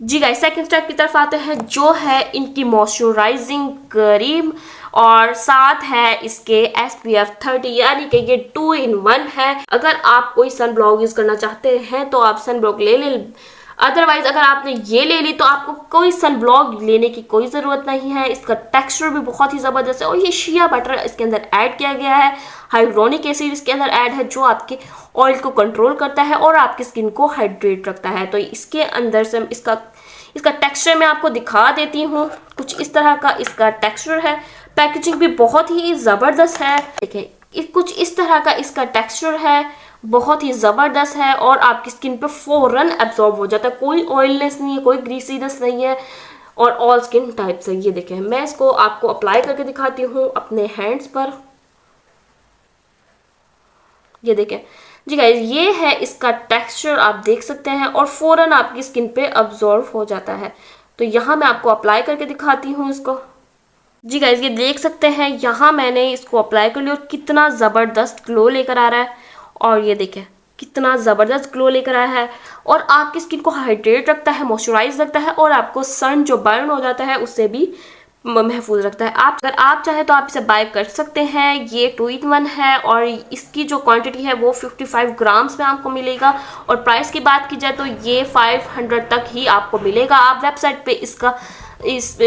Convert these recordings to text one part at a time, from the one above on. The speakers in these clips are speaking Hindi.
जी गाइस, सेकंड स्टेप की तरफ आते हैं, जो है इनकी मॉइस्चराइजिंग क्रीम और साथ है इसके SPF 30, यानी कि ये 2 in 1 है। अगर आप कोई सन ब्लॉक यूज करना चाहते हैं तो आप सन ब्लॉक ले लें, अदरवाइज अगर आपने ये ले ली तो आपको कोई सन ब्लॉक लेने की कोई ज़रूरत नहीं है। इसका टेक्सचर भी बहुत ही ज़बरदस्त है और ये शिया बटर इसके अंदर ऐड किया गया है, हाइड्रोनिक एसिड इसके अंदर ऐड है जो आपके ऑयल को कंट्रोल करता है और आपकी स्किन को हाइड्रेट रखता है। तो इसके अंदर से इसका टेक्सचर मैं आपको दिखा देती हूँ। कुछ इस तरह का इसका टेक्सचर है, पैकेजिंग भी बहुत ही ज़बरदस्त है। देखिए कुछ इस तरह का इसका टेक्सचर है, बहुत ही ज़बरदस्त है और आपकी स्किन पे फौरन एब्जॉर्ब हो जाता है। कोई ऑयलनेस नहीं है, कोई ग्रीसीनेस नहीं है और ऑल स्किन टाइप से। ये देखें, मैं इसको आपको अप्लाई करके दिखाती हूँ अपने हैंड्स पर। ये देखें जी गाइस, ये है इसका टेक्सचर, आप देख सकते हैं और फौरन आपकी स्किन पे अब्जॉर्ब हो जाता है। तो यहाँ मैं आपको अप्लाई करके दिखाती हूँ इसको। जी गाइस, ये देख सकते हैं, यहाँ मैंने इसको अप्लाई कर लिया और कितना ज़बरदस्त ग्लो लेकर आ रहा है। और ये देखें कितना ज़बरदस्त ग्लो लेकर आया है और आपकी स्किन को हाइड्रेट रखता है, मॉइस्चराइज रखता है और आपको सन जो बर्न हो जाता है उससे भी महफूज रखता है। अगर आप चाहें तो आप इसे बाय कर सकते हैं। ये 2 in 1 है और इसकी जो क्वांटिटी है वो 55 ग्राम्स में आपको मिलेगा और प्राइस की बात की जाए तो ये 500 तक ही आपको मिलेगा। आप वेबसाइट पे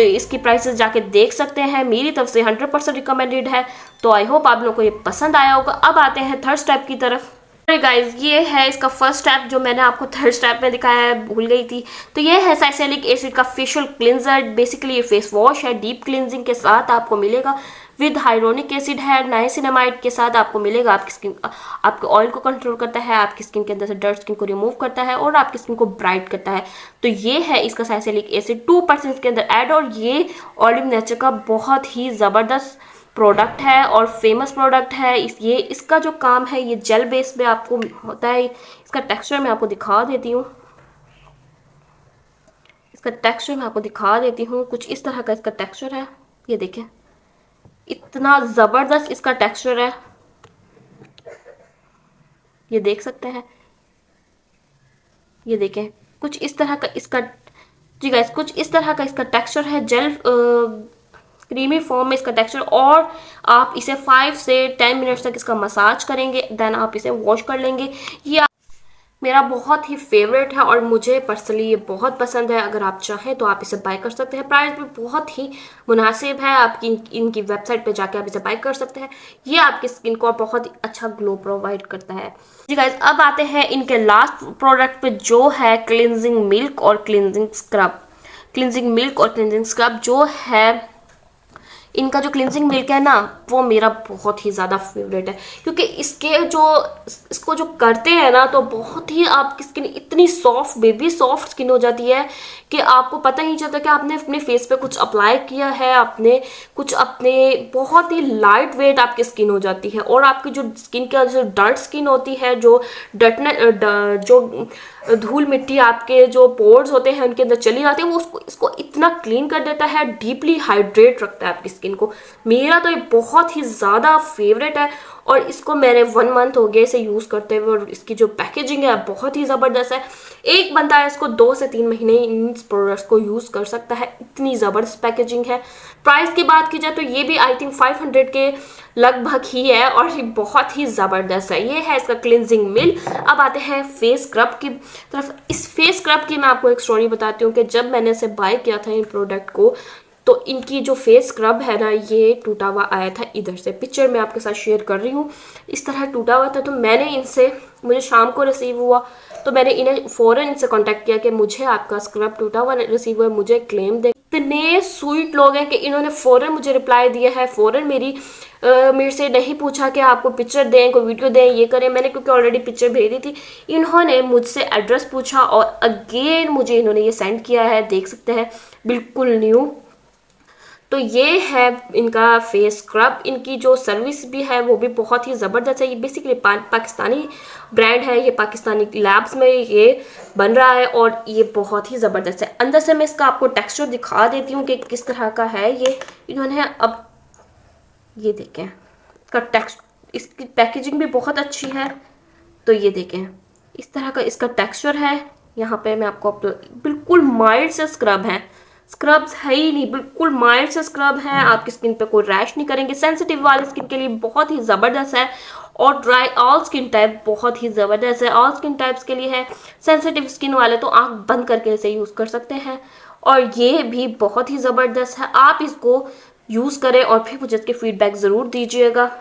इसकी प्राइसेस जाके देख सकते हैं। मेरी तरफ से 100% रिकमेंडेड है। तो आई होप आप लोगों को ये पसंद आया होगा। अब आते हैं थर्ड स्टेप की तरफ। गाइज, ये है इसका फर्स्ट स्टेप जो मैंने आपको थर्ड स्टेप में दिखाया है, भूल गई थी। तो ये है सैलिसिलिक एसिड का फेशियल क्लिनजर। बेसिकली ये फेस वॉश है, डीप क्लिनजिंग के साथ आपको मिलेगा। विद हाइड्रोनिक एसिड है, नाइसिनामाइड के साथ आपको मिलेगा। आपकी स्किन, आपके ऑयल को कंट्रोल करता है, आपकी स्किन के अंदर से डर्ट स्किन को रिमूव करता है और आपकी स्किन को ब्राइट करता है। तो ये है इसका सैलिसिलिक एसिड 2% के अंदर ऐड और ये ऑलिव नेचर का बहुत ही ज़बरदस्त प्रोडक्ट है और फेमस प्रोडक्ट है। इसका जो काम है ये जेल बेस पे आपको होता है। इसका टेक्सचर मैं आपको दिखा देती हूँ। कुछ इस तरह का इसका टेक्सचर है। ये देखें, इतना ज़बरदस्त इसका टेक्सचर है, ये देख सकते हैं। ये देखें कुछ इस तरह का इसका, जी गाइस, कुछ इस तरह का इसका टेक्सचर है, जेल क्रीमी फॉर्म में इसका टेक्सचर। और आप इसे 5 से 10 मिनट्स तक इसका मसाज करेंगे, देन आप इसे वॉश कर लेंगे। ये मेरा बहुत ही फेवरेट है और मुझे पर्सनली ये बहुत पसंद है। अगर आप चाहें तो आप इसे बाय कर सकते हैं। प्राइस भी बहुत ही मुनासिब है। आपकी इनकी वेबसाइट पे जाके आप इसे बाय कर सकते हैं। ये आपकी स्किन को बहुत ही अच्छा ग्लो प्रोवाइड करता है। जी गाइस, अब आते हैं इनके लास्ट प्रोडक्ट पे जो है क्लिनजिंग मिल्क और क्लिनजिंग स्क्रब जो है। इनका जो क्लिनजिंग मिल्क है ना, वो मेरा बहुत ही ज़्यादा फेवरेट है, क्योंकि इसको जो करते हैं ना तो बहुत ही आपकी स्किन इतनी सॉफ्ट, बेबी सॉफ्ट स्किन हो जाती है कि आपको पता ही नहीं चलता कि आपने अपने फेस पे कुछ अप्लाई किया है, अपने बहुत ही लाइट वेट आपकी स्किन हो जाती है। और आपकी जो स्किन का जो डर्ट स्किन होती है, जो धूल मिट्टी आपके जो पोर्स होते हैं उनके अंदर चली जाती है, वो इसको इतना क्लीन कर देता है, डीपली हाइड्रेट रखता है आपकी स्किन को। मेरा तो ये बहुत ही ज़्यादा फेवरेट है और इसको मैंने 1 मंथ हो गया इसे यूज़ करते हुए और इसकी जो पैकेजिंग है बहुत ही ज़बरदस्त है। एक बंदा इसको 2 से 3 महीने इन प्रोडक्ट्स को यूज़ कर सकता है, इतनी ज़बरदस्त पैकेजिंग है। प्राइस की बात की जाए तो ये भी आई थिंक 500 के लगभग ही है और ये बहुत ही ज़बरदस्त है। ये है इसका क्लिनजिंग मिल्क। अब आते हैं फेस स्क्रब की तरफ। इस फेस स्क्रब की मैं आपको एक स्टोरी बताती हूँ कि जब मैंने इसे बाय किया था इन प्रोडक्ट को, तो इनकी जो फेस स्क्रब है ना, ये टूटा हुआ आया था। इधर से पिक्चर मैं आपके साथ शेयर कर रही हूँ, इस तरह टूटा हुआ था। तो मुझे शाम को रिसीव हुआ तो मैंने इन्हें फ़ौरन इनसे कांटेक्ट किया कि मुझे आपका स्क्रब टूटा हुआ रिसीव हुआ है, मुझे क्लेम दे। इतने स्वीट लोग हैं कि इन्होंने फ़ौरन मुझे रिप्लाई दिया है, फ़ौरन मेरे से नहीं पूछा कि आपको पिक्चर दें, कोई वीडियो दें, ये करें। मैंने क्योंकि ऑलरेडी पिक्चर भेज दी थी, इन्होंने मुझसे एड्रेस पूछा और अगेन मुझे इन्होंने ये सेंड किया है, देख सकते हैं, बिल्कुल न्यू। तो ये है इनका फेस स्क्रब। इनकी जो सर्विस भी है वो भी बहुत ही ज़बरदस्त है। ये बेसिकली पाकिस्तानी ब्रांड है, ये पाकिस्तानी लैब्स में ये बन रहा है और ये बहुत ही ज़बरदस्त है। अंदर से मैं इसका आपको टेक्सचर दिखा देती हूँ कि किस तरह का है ये। इन्होंने अब ये देखें इसका टेक्सचर, इसकी पैकेजिंग भी बहुत अच्छी है। तो ये देखें इस तरह का इसका टेक्सचर है। यहाँ पे मैं आपको बिल्कुल बिल्कुल माइल्ड से स्क्रब हैं, स्क्रब्स है ही नहीं, बिल्कुल माइल्ड से स्क्रब हैं, आपकी स्किन पे कोई रैश नहीं करेंगे। सेंसिटिव वाली स्किन के लिए बहुत ही ज़बरदस्त है, और ड्राई ऑल स्किन टाइप बहुत ही ज़बरदस्त है। ऑल स्किन टाइप्स के लिए है, सेंसिटिव स्किन वाले तो आंख बंद करके इसे यूज़ कर सकते हैं, और ये भी बहुत ही ज़बरदस्त है। आप इसको यूज़ करें और फिर मुझे इसके फीडबैक ज़रूर दीजिएगा।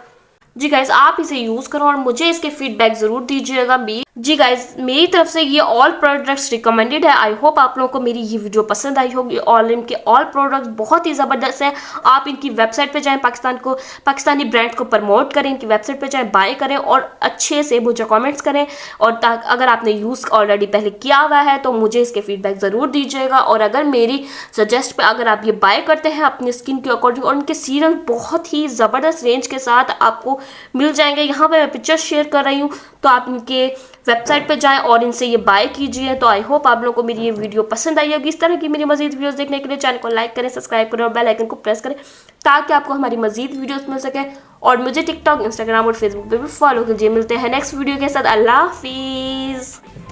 जी गाइस, आप इसे यूज़ करो और मुझे इसके फीडबैक ज़रूर दीजिएगा। जी गाइस, मेरी तरफ से ये ऑल प्रोडक्ट्स रिकमेंडेड है। आई होप आप लोगों को मेरी ये वीडियो पसंद आई होगी। ऑल इनके ऑल प्रोडक्ट्स बहुत ही ज़बरदस्त हैं। आप इनकी वेबसाइट पे जाएं, पाकिस्तानी ब्रांड को प्रमोट करें, इनकी वेबसाइट पे जाएं, बाय करें और अच्छे से मुझे कमेंट्स करें। और अगर आपने यूज़ ऑलरेडी पहले किया हुआ है तो मुझे इसके फीडबैक ज़रूर दीजिएगा। और अगर मेरी सजेस्ट पे अगर आप ये बाय करते हैं अपनी स्किन के अकॉर्डिंग, और इनके सीरम बहुत ही ज़बरदस्त रेंज के साथ आपको मिल जाएंगे। यहाँ पे मैं पिक्चर शेयर कर रही हूँ, तो आप इनके वेबसाइट पे जाएं और इनसे ये बाय कीजिए। तो आई होप आप लोगों को मेरी ये वीडियो पसंद आई होगी। इस तरह की मेरी मजीद वीडियोस देखने के लिए चैनल को लाइक करें, सब्सक्राइब करें और बेल आइकन को प्रेस करें, ताकि आपको हमारी मजीद वीडियोस मिल सके। और मुझे टिकटॉक, इंस्टाग्राम और फेसबुक पे भी फॉलो कीजिए। मिलते हैं नेक्स्ट वीडियो के साथ। अल्लाह हाफिज़।